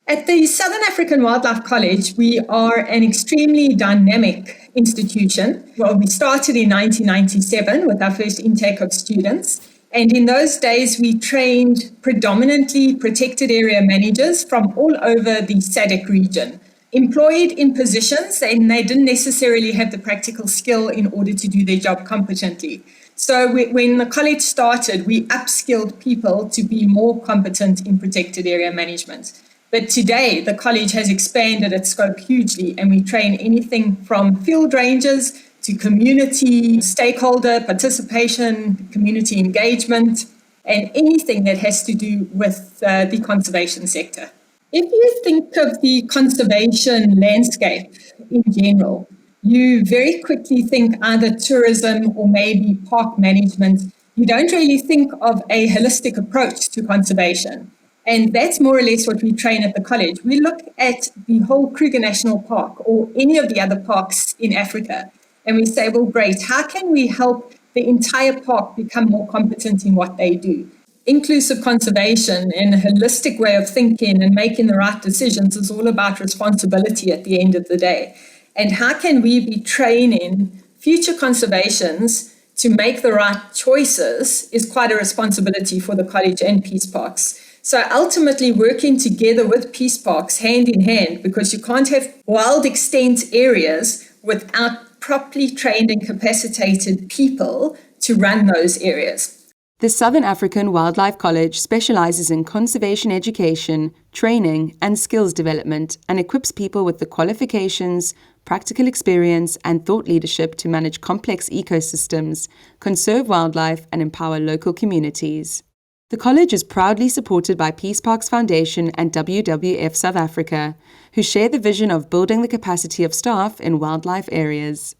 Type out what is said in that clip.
At the Southern African Wildlife College, we are an extremely dynamic institution. Well, we started in 1997 with our first intake of students. And in those days, we trained predominantly protected area managers from all over the SADC region, employed in positions, and they didn't necessarily have the practical skill in order to do their job competently. So when the college started, we upskilled people to be more competent in protected area management. But today, the college has expanded its scope hugely, and we train anything from field rangers to community stakeholder participation, community engagement, and anything that has to do with the conservation sector. If you think of the conservation landscape in general, you very quickly think either tourism or maybe park management. You don't really think of a holistic approach to conservation. And that's more or less what we train at the college. We look at the whole Kruger National Park or any of the other parks in Africa, and we say, well, great, how can we help the entire park become more competent in what they do? Inclusive conservation and a holistic way of thinking and making the right decisions is all about responsibility at the end of the day. And how can we be training future conservations to make the right choices is quite a responsibility for the college and peace parks. So ultimately working together with peace parks hand in hand, because you can't have wild extent areas without properly trained and capacitated people to run those areas. The Southern African Wildlife College specializes in conservation education, training, and skills development, and equips people with the qualifications, practical experience, and thought leadership to manage complex ecosystems, conserve wildlife, and empower local communities. The college is proudly supported by Peace Parks Foundation and WWF South Africa, who share the vision of building the capacity of staff in wildlife areas.